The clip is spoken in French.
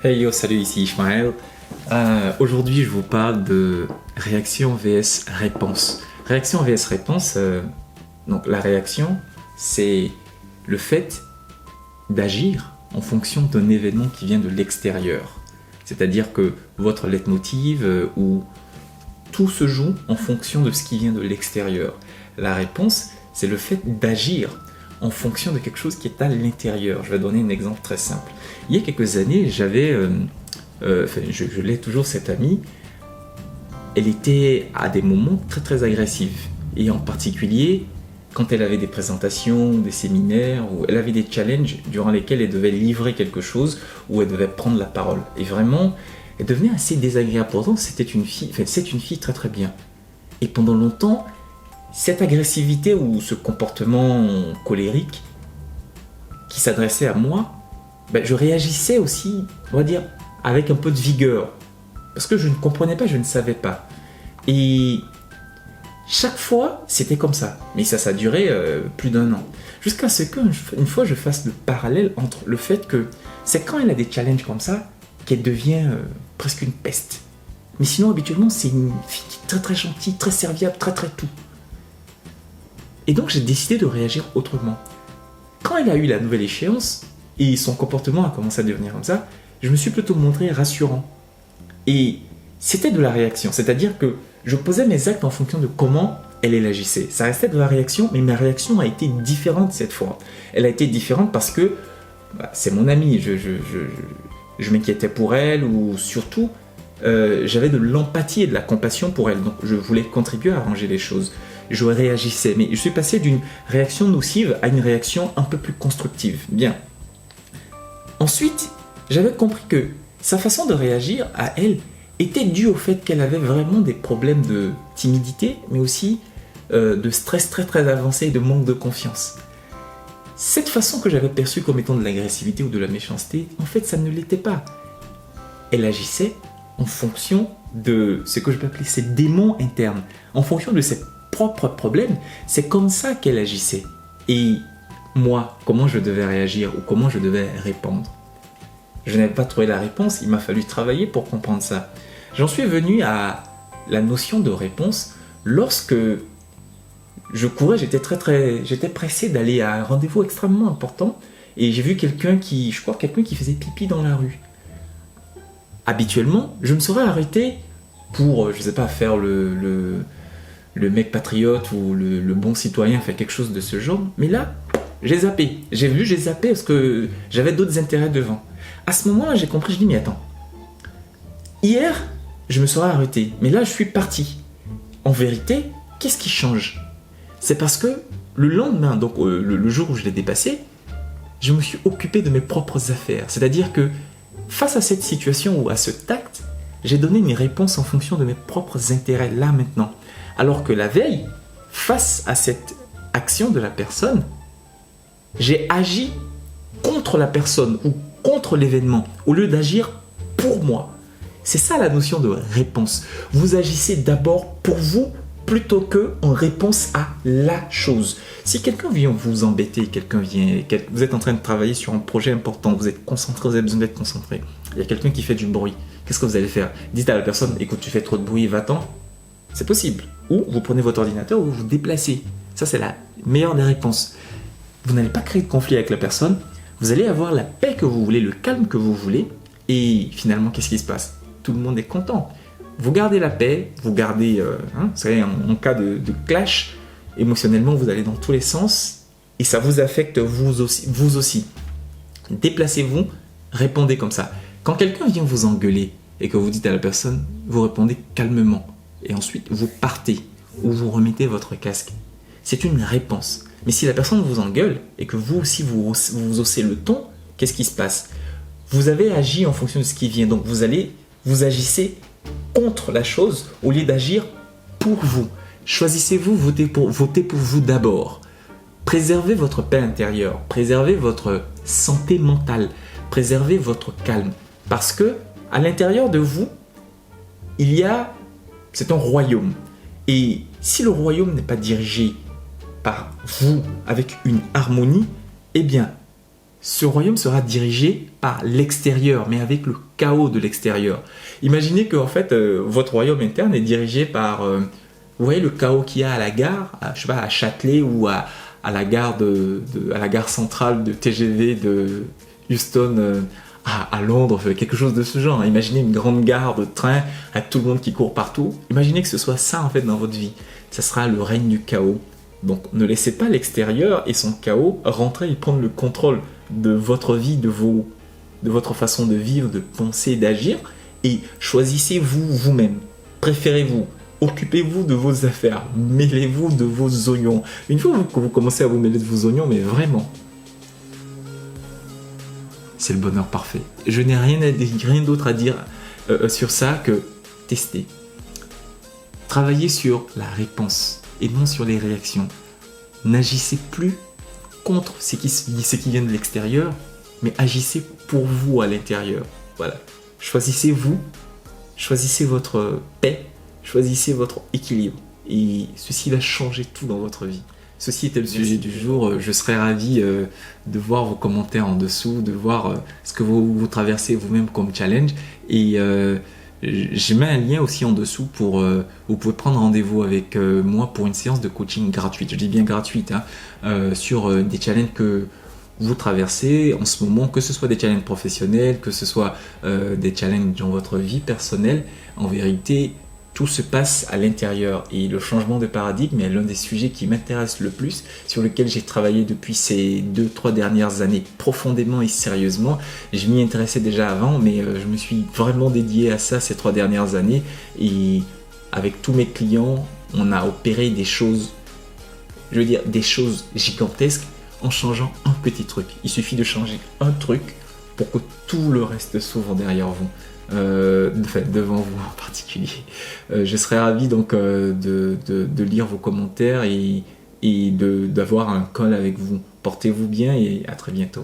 Hey yo, salut, ici Ishmael. Aujourd'hui, je vous parle de réaction vs réponse. Réaction vs réponse, donc la réaction, c'est le fait d'agir en fonction d'un événement qui vient de l'extérieur. C'est-à-dire que votre leitmotiv ou tout se joue en fonction de ce qui vient de l'extérieur. La réponse, c'est le fait d'agir en fonction de quelque chose qui est à l'intérieur. Je vais donner un exemple très simple. Il y a quelques années, je l'ai toujours cette amie, elle était à des moments très très agressive. Et en particulier, quand elle avait des présentations, des séminaires, ou elle avait des challenges durant lesquels elle devait livrer quelque chose, ou elle devait prendre la parole. Et vraiment, elle devenait assez désagréable. Pourtant, c'est une fille très très bien. Et pendant longtemps, cette agressivité ou ce comportement colérique qui s'adressait à moi, je réagissais aussi, on va dire, avec un peu de vigueur. Parce que je ne comprenais pas, je ne savais pas. Et chaque fois, c'était comme ça. Mais ça a duré plus d'1 an. Jusqu'à ce qu'une fois, je fasse le parallèle entre le fait que c'est quand elle a des challenges comme ça qu'elle devient presque une peste. Mais sinon, habituellement, c'est une fille qui est très très gentille, très serviable, très très tout. Et donc, j'ai décidé de réagir autrement. Quand elle a eu la nouvelle échéance, et son comportement a commencé à devenir comme ça, je me suis plutôt montré rassurant. Et c'était de la réaction, c'est-à-dire que je posais mes actes en fonction de comment elle agissait. Ça restait de la réaction, mais ma réaction a été différente cette fois. Elle a été différente parce que c'est mon amie, je m'inquiétais pour elle, ou surtout, j'avais de l'empathie et de la compassion pour elle, donc je voulais contribuer à arranger les choses. Je réagissais, mais je suis passé d'une réaction nocive à une réaction un peu plus constructive. Bien. Ensuite, j'avais compris que sa façon de réagir à elle était due au fait qu'elle avait vraiment des problèmes de timidité, mais aussi de stress très très avancé et de manque de confiance. Cette façon que j'avais perçue comme étant de l'agressivité ou de la méchanceté, en fait, ça ne l'était pas. Elle agissait en fonction de ce que je peux appeler ses démons internes, en fonction de ses propres problèmes. C'est comme ça qu'elle agissait. Et moi, comment je devais réagir ou comment je devais répondre? Je n'avais pas trouvé la réponse, il m'a fallu travailler pour comprendre ça. J'en suis venu à la notion de réponse lorsque je courais, j'étais pressé d'aller à un rendez-vous extrêmement important et j'ai vu quelqu'un qui faisait pipi dans la rue. Habituellement, je me serais arrêté pour, faire le mec patriote ou le bon citoyen, faire quelque chose de ce genre, mais là, j'ai zappé. J'ai zappé parce que j'avais d'autres intérêts devant. À ce moment-là, j'ai compris, je dis, mais attends. Hier, je me serais arrêté, mais là, je suis parti. En vérité, qu'est-ce qui change? C'est parce que le lendemain, donc le jour où je l'ai dépassé, je me suis occupé de mes propres affaires. C'est-à-dire que face à cette situation ou à ce tact, j'ai donné une réponse en fonction de mes propres intérêts, là, maintenant. Alors que la veille, face à cette action de la personne, j'ai agi contre la personne ou contre l'événement, au lieu d'agir pour moi. C'est ça la notion de réponse. Vous agissez d'abord pour vous plutôt que en réponse à la chose. Si quelqu'un vient vous embêter, vous êtes en train de travailler sur un projet important, vous êtes concentré, vous avez besoin d'être concentré, il y a quelqu'un qui fait du bruit, qu'est-ce que vous allez faire? Dites à la personne, écoute, tu fais trop de bruit, va-t'en. C'est possible. Ou vous prenez votre ordinateur ou vous vous déplacez. Ça, c'est la meilleure des réponses. Vous n'allez pas créer de conflit avec la personne, vous allez avoir la paix que vous voulez, le calme que vous voulez, et finalement, qu'est-ce qui se passe? Tout le monde est content. Vous gardez la paix, vous gardez, vous savez, en cas de clash, émotionnellement, vous allez dans tous les sens, et ça vous affecte vous aussi. Déplacez-vous, répondez comme ça. Quand quelqu'un vient vous engueuler, et que vous dites à la personne, vous répondez calmement, et ensuite vous partez, ou vous remettez votre casque. C'est une réponse. Mais si la personne vous engueule et que vous aussi vous haussez le ton, qu'est-ce qui se passe? Vous avez agi en fonction de ce qui vient. Donc vous agissez contre la chose au lieu d'agir pour vous. Choisissez-vous, votez pour vous d'abord. Préservez votre paix intérieure, préservez votre santé mentale, préservez votre calme. Parce que à l'intérieur de vous, c'est un royaume. Et si le royaume n'est pas dirigé par vous avec une harmonie, eh bien, ce royaume sera dirigé par l'extérieur, mais avec le chaos de l'extérieur. Imaginez que en fait, votre royaume interne est dirigé par, vous voyez le chaos qu'il y a à la gare, je sais pas, à Châtelet ou à la gare à la gare centrale de TGV de Houston à Londres, quelque chose de ce genre. Imaginez une grande gare de train avec tout le monde qui court partout. Imaginez que ce soit ça en fait dans votre vie. Ça sera le règne du chaos. Donc ne laissez pas l'extérieur et son chaos rentrer et prendre le contrôle de votre vie, de votre façon de vivre, de penser, d'agir, et choisissez-vous vous-même. Préférez-vous. Occupez-vous de vos affaires. Mêlez-vous de vos oignons. Une fois que vous commencez à vous mêler de vos oignons, mais vraiment, c'est le bonheur parfait. Je n'ai rien d'autre à dire sur ça que tester. Travaillez sur la réponse et non sur les réactions. N'agissez plus contre ce qui vient de l'extérieur, mais agissez pour vous à l'intérieur. Voilà. Choisissez-vous, choisissez votre paix, choisissez votre équilibre. Et ceci va changer tout dans votre vie. Ceci était le sujet du jour. Je serais ravi de voir vos commentaires en dessous, de voir ce que vous traversez vous-même comme challenge. Et je mets un lien aussi en dessous pour vous pouvez prendre rendez-vous avec moi pour une séance de coaching gratuite. Je dis bien gratuite, sur des challenges que vous traversez en ce moment, que ce soit des challenges professionnels, que ce soit des challenges dans votre vie personnelle. En vérité, tout se passe à l'intérieur et le changement de paradigme est l'un des sujets qui m'intéresse le plus, sur lequel j'ai travaillé depuis ces 2-3 dernières années profondément et sérieusement. Je m'y intéressais déjà avant, mais je me suis vraiment dédié à ça ces 3 dernières années, et avec tous mes clients, on a opéré des choses, je veux dire des choses gigantesques en changeant un petit truc. Il suffit de changer un truc pour que tout le reste s'ouvre derrière vous. Devant vous en particulier. Je serais ravi donc de lire vos commentaires et d'avoir un call avec vous. Portez-vous bien et à très bientôt.